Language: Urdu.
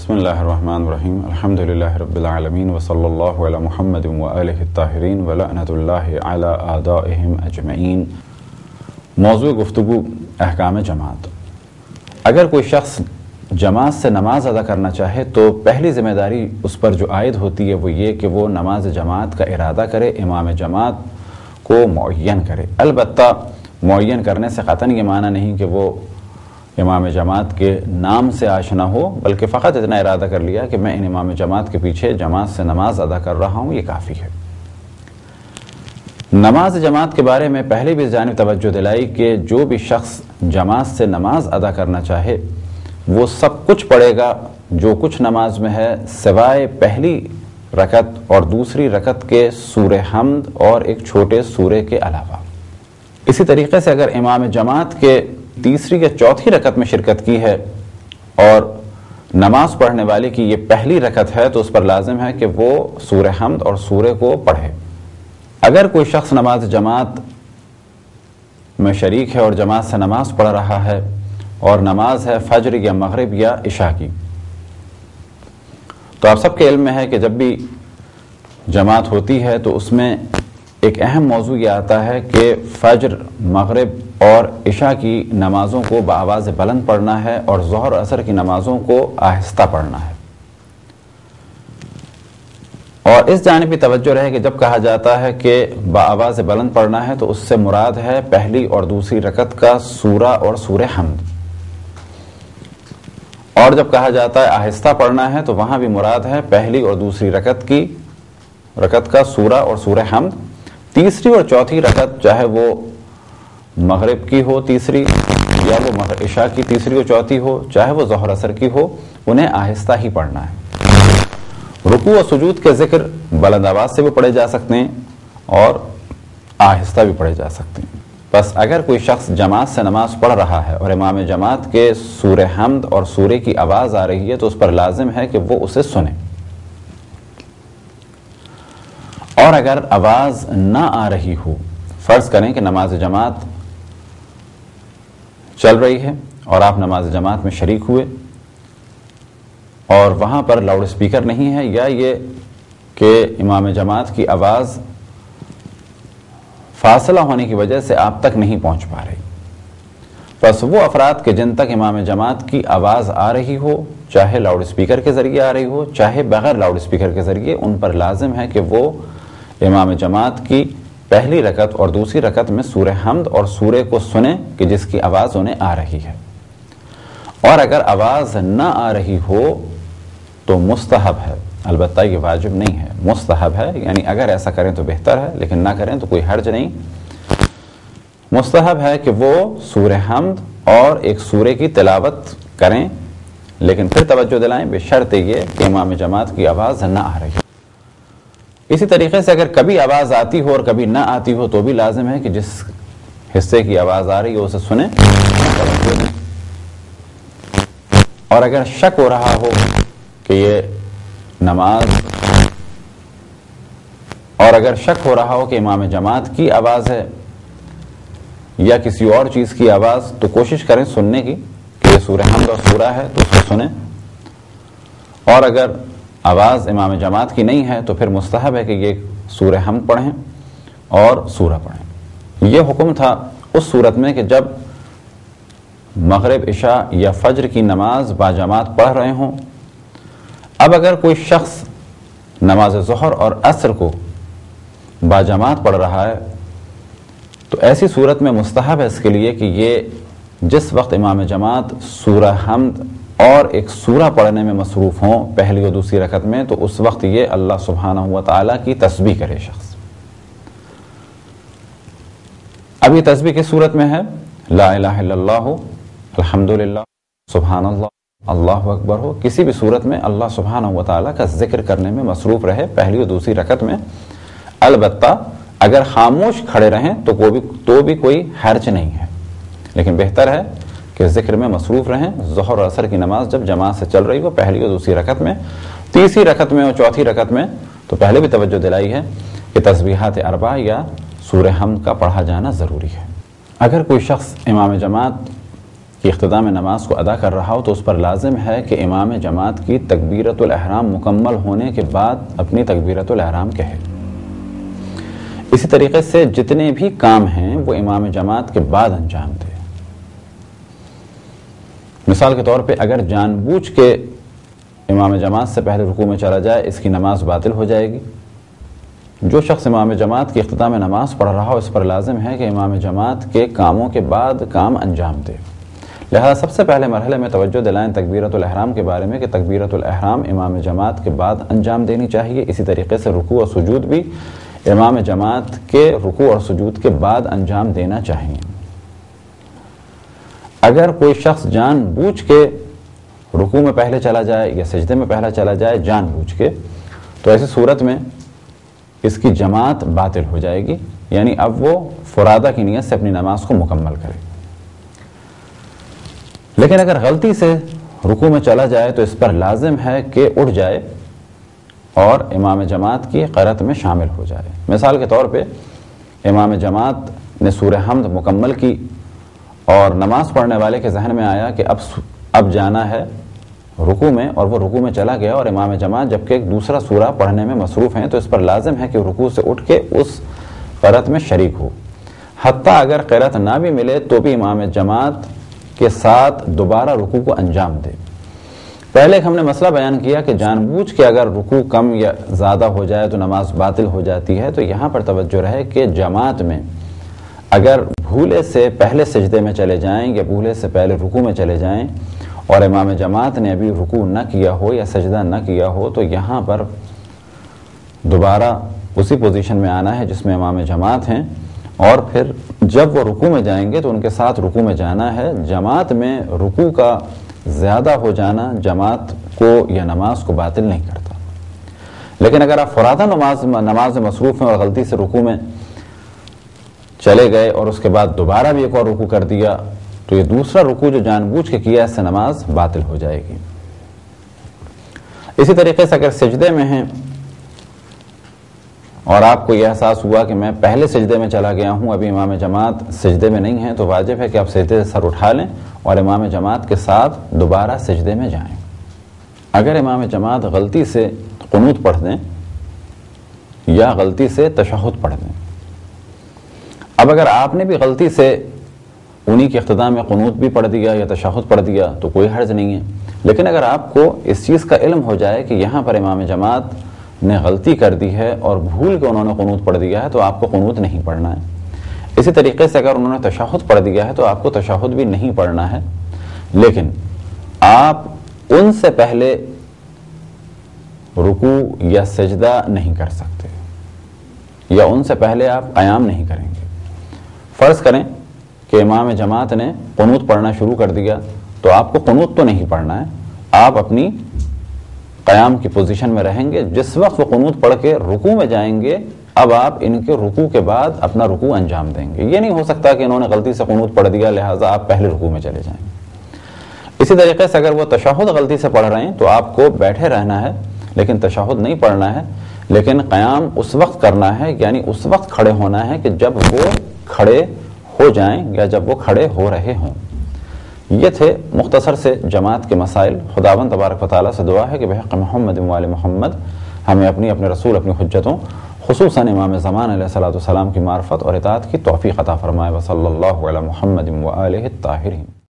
بسم اللہ الرحمن الرحیم الحمدللہ رب العالمین وصلی اللہ علی محمد وآلہ الطاہرین ولعنۃ اللہ علی اعدائہم اجمعین۔ موضوع گفتگو احکام جماعت۔ اگر کوئی شخص جماعت سے نماز ادا کرنا چاہے تو پہلی ذمہ داری اس پر جو عائد ہوتی ہے وہ یہ کہ وہ نماز جماعت کا ارادہ کرے، امام جماعت کو معین کرے۔ البتہ معین کرنے سے قطعاً یہ معنی نہیں کہ وہ امام جماعت کے نام سے آشنا ہو، بلکہ فقط اتنا ارادہ کر لیا کہ میں ان امام جماعت کے پیچھے جماعت سے نماز ادا کر رہا ہوں، یہ کافی ہے۔ نماز جماعت کے بارے میں پہلے بھی اس جانب توجہ دلائی کہ جو بھی شخص جماعت سے نماز ادا کرنا چاہے وہ سب کچھ پڑھے گا جو کچھ نماز میں ہے، سوائے پہلی رکعت اور دوسری رکعت کے سورہ حمد اور ایک چھوٹے سورے کے علاوہ۔ اسی طریقے سے اگر امام جماعت کے تیسری یا چوتھی رکعت میں شرکت کی ہے اور نماز پڑھنے والے کی یہ پہلی رکعت ہے تو اس پر لازم ہے کہ وہ سورہ حمد اور سورے کو پڑھے۔ اگر کوئی شخص نماز جماعت میں شریک ہے اور جماعت سے نماز پڑھ رہا ہے اور نماز ہے فجر یا مغرب یا عشاء کی، تو آپ سب کے علم میں ہے کہ جب بھی جماعت ہوتی ہے تو اس میں ایک اہم موضوع یہ آتا ہے کہ فجر، مغرب اور عشاء کی نمازوں کو بآواز بلند پڑھنا ہے اور ظہر عصر کی نمازوں کو آہستہ پڑھنا ہے۔ اور اس جانب بھی توجہ رہے کہ جب کہا جاتا ہے کہ بآواز بلند پڑھنا ہے تو اس سے مراد ہے پہلی اور دوسری رکعت کا سورہ اور سورہ حمد، اور جب کہا جاتا ہے آہستہ پڑھنا ہے تو وہاں بھی مراد ہے پہلی اور دوسری رکعت کا سورہ اور سورہ حمد۔ تیسری اور چوتھی رکعت چاہے وہ مغرب کی ہو تیسری یا وہ عشاء کی تیسری اور چوتھی ہو، چاہے وہ ظہر عصر کی ہو، انہیں آہستہ ہی پڑھنا ہے۔ رکوع و سجود کے ذکر بلند آواز سے بھی پڑھے جا سکتے ہیں اور آہستہ بھی پڑھے جا سکتے ہیں۔ بس اگر کوئی شخص جماعت سے نماز پڑھ رہا ہے اور امام جماعت کے سورہ حمد اور سورے کی آواز آ رہی ہے تو اس پر لازم ہے کہ وہ اسے سنے، اور اگر آواز نہ آ رہی ہو، فرض کریں کہ نماز جماعت چل رہی ہے اور آپ نماز جماعت میں شریک ہوئے اور وہاں پر لاؤڈ اسپیکر نہیں ہے، یا یہ کہ امام جماعت کی آواز فاصلہ ہونے کی وجہ سے آپ تک نہیں پہنچ پا رہی، بس وہ افراد کہ جن تک امام جماعت کی آواز آ رہی ہو، چاہے لاؤڈ اسپیکر کے ذریعے آ رہی ہو چاہے بغیر لاؤڈ اسپیکر کے ذریعے، ان پر لازم ہے کہ وہ امام جماعت کی پہلی رکعت اور دوسری رکعت میں سورہ حمد اور سورے کو سنیں کہ جس کی آواز انہیں آ رہی ہے۔ اور اگر آواز نہ آ رہی ہو تو مستحب ہے، البتہ یہ واجب نہیں ہے، مستحب ہے، یعنی اگر ایسا کریں تو بہتر ہے لیکن نہ کریں تو کوئی حرج نہیں۔ مستحب ہے کہ وہ سورہ حمد اور ایک سورے کی تلاوت کریں، لیکن پھر توجہ دلائیں بشرط یہ کہ امام جماعت کی آواز نہ آ رہی ہے۔ اسی طریقے سے اگر کبھی آواز آتی ہو اور کبھی نہ آتی ہو تو بھی لازم ہے کہ جس حصے کی آواز آ رہی ہو اسے سنیں، اور اگر شک ہو رہا ہو کہ یہ نماز، اور اگر شک ہو رہا ہو کہ امام جماعت کی آواز ہے یا کسی اور چیز کی آواز، تو کوشش کریں سننے کی کہ یہ سورہ حمد اور سورہ ہے تو اس کو سنیں، اور اگر آواز امام جماعت کی نہیں ہے تو پھر مستحب ہے کہ یہ سورہ حمد پڑھیں اور سورہ پڑھیں۔ یہ حکم تھا اس صورت میں کہ جب مغرب، عشاء یا فجر کی نماز باجماعت پڑھ رہے ہوں۔ اب اگر کوئی شخص نماز ظہر اور عصر کو باجماعت پڑھ رہا ہے تو ایسی صورت میں مستحب ہے اس کے لیے کہ یہ جس وقت امام جماعت سورہ حمد اور ایک سورہ پڑھنے میں مصروف ہوں پہلی اور دوسری رکعت میں، تو اس وقت یہ اللہ سبحانہ و تعالیٰ کی تسبیح کرے شخص۔ اب یہ تسبیح کس صورت میں ہے؟ لا الہ الا اللہ، الحمدللہ، سبحان اللہ، اللہ اکبر ہو، کسی بھی صورت میں اللہ سبحانہ و تعالیٰ کا ذکر کرنے میں مصروف رہے پہلی اور دوسری رکعت میں۔ البتہ اگر خاموش کھڑے رہیں تو بھی کوئی حرج نہیں ہے، لیکن بہتر ہے کہ ذکر میں مصروف رہیں۔ ظہر اور عصر کی نماز جب جماعت سے چل رہی ہو پہلی اور دوسری رکعت میں، تیسری رکعت میں اور چوتھی رکعت میں تو پہلے بھی توجہ دلائی ہے کہ تسبیحات اربع یا سورہ حمد کا پڑھا جانا ضروری ہے۔ اگر کوئی شخص امام جماعت کی اختتام نماز کو ادا کر رہا ہو تو اس پر لازم ہے کہ امام جماعت کی تکبیرۃ الاحرام مکمل ہونے کے بعد اپنی تکبیرۃ الاحرام کہے۔ اسی طریقے سے جتنے بھی کام ہیں وہ امام جماعت کے بعد انجام دے۔ مثال کے طور پہ اگر جان بوجھ کے امام جماعت سے پہلے رکوع میں چلا جائے اس کی نماز باطل ہو جائے گی۔ جو شخص امام جماعت کی اختتام نماز پڑھ رہا ہو اس پر لازم ہے کہ امام جماعت کے کاموں کے بعد کام انجام دے۔ لہذا سب سے پہلے مرحلے میں توجہ دلائیں تکبیرۃ الاحرام کے بارے میں کہ تکبیرۃ الاحرام امام جماعت کے بعد انجام دینی چاہیے۔ اسی طریقے سے رکوع اور سجود بھی امام جماعت کے رکوع اور سجود کے بعد انجام دینا چاہیے۔ اگر کوئی شخص جان بوجھ کے رکوع میں پہلے چلا جائے یا سجدے میں پہلا چلا جائے جان بوجھ کے، تو ایسی صورت میں اس کی جماعت باطل ہو جائے گی، یعنی اب وہ فرادہ کی نیت سے اپنی نماز کو مکمل کرے۔ لیکن اگر غلطی سے رکوع میں چلا جائے تو اس پر لازم ہے کہ اٹھ جائے اور امام جماعت کی قرأت میں شامل ہو جائے۔ مثال کے طور پہ امام جماعت نے سورہ حمد مکمل کی اور نماز پڑھنے والے کے ذہن میں آیا کہ اب جانا ہے رکوع میں، اور وہ رکوع میں چلا گیا اور امام جماعت جبکہ ایک دوسرا سورہ پڑھنے میں مصروف ہیں، تو اس پر لازم ہے کہ رکوع سے اٹھ کے اس قرأت میں شریک ہو۔ حتیٰ اگر قرأت نہ بھی ملے تو بھی امام جماعت کے ساتھ دوبارہ رکوع کو انجام دے۔ پہلے ہم نے مسئلہ بیان کیا کہ جان بوجھ کے اگر رکوع کم یا زیادہ ہو جائے تو نماز باطل ہو جاتی ہے، تو یہاں پر توجہ رہے کہ جماعت میں اگر بھولے سے پہلے سجدے میں چلے جائیں یا بھولے سے پہلے رکوع میں چلے جائیں اور امام جماعت نے ابھی رکوع نہ کیا ہو یا سجدہ نہ کیا ہو، تو یہاں پر دوبارہ اسی پوزیشن میں آنا ہے جس میں امام جماعت ہیں، اور پھر جب وہ رکوع میں جائیں گے تو ان کے ساتھ رکوع میں جانا ہے۔ جماعت میں رکوع کا زیادہ ہو جانا جماعت کو یا نماز کو باطل نہیں کرتا۔ لیکن اگر آپ فرادہ نماز میں مصروف ہیں اور غلطی سے رکوع میں چلے گئے اور اس کے بعد دوبارہ بھی ایک اور رکوع کر دیا تو یہ دوسرا رکوع جو جان بوجھ کے کیا اس سے نماز باطل ہو جائے گی۔ اسی طریقے سے اگر سجدے میں ہیں اور آپ کو یہ احساس ہوا کہ میں پہلے سجدے میں چلا گیا ہوں، ابھی امام جماعت سجدے میں نہیں ہے، تو واجب ہے کہ آپ سجدے سے سر اٹھا لیں اور امام جماعت کے ساتھ دوبارہ سجدے میں جائیں۔ اگر امام جماعت غلطی سے قنوت پڑھ دیں یا غلطی سے تشہد پڑھ دیں، اب اگر آپ نے بھی غلطی سے انہی کے اختتام میں قنوت بھی پڑھ دیا یا تشہد پڑھ دیا تو کوئی حرج نہیں ہے، لیکن اگر آپ کو اس چیز کا علم ہو جائے کہ یہاں پر امام جماعت نے غلطی کر دی ہے اور بھول کے انہوں نے قنوت پڑھ دیا ہے تو آپ کو قنوت نہیں پڑھنا ہے۔ اسی طریقے سے اگر انہوں نے تشہد پڑھ دیا ہے تو آپ کو تشہد بھی نہیں پڑھنا ہے، لیکن آپ ان سے پہلے رکوع یا سجدہ نہیں کر سکتے یا ان سے پہلے آپ قیام نہیں کریں گے۔ فرض کریں کہ امام جماعت نے قنوت پڑھنا شروع کر دیا تو آپ کو قنوت تو نہیں پڑھنا ہے، آپ اپنی قیام کی پوزیشن میں رہیں گے۔ جس وقت وہ قنوت پڑھ کے رکوع میں جائیں گے اب آپ ان کے رکوع کے بعد اپنا رکوع انجام دیں گے۔ یہ نہیں ہو سکتا کہ انہوں نے غلطی سے قنوت پڑھ دیا لہٰذا آپ پہلے رکوع میں چلے جائیں۔ اسی طریقے سے اگر وہ تشہد غلطی سے پڑھ رہے ہیں تو آپ کو بیٹھے رہنا ہے لیکن تشہد نہیں پڑھنا ہے، لیکن قیام اس وقت کرنا ہے، یعنی اس وقت کھڑے ہونا ہے کہ جب وہ کھڑے ہو جائیں یا جب وہ کھڑے ہو رہے ہوں۔ یہ تھے مختصر سے جماعت کے مسائل۔ خداوند تبارک و تعالیٰ سے دعا ہے کہ بحق محمد و آل محمد ہمیں اپنے رسول اپنی حجتوں خصوصاً امام زمان علیہ الصلوۃ والسلام کی معرفت اور اطاعت کی توفیق عطا فرمائے۔ وصلی اللہ علی محمد و آلہ الطاہرین۔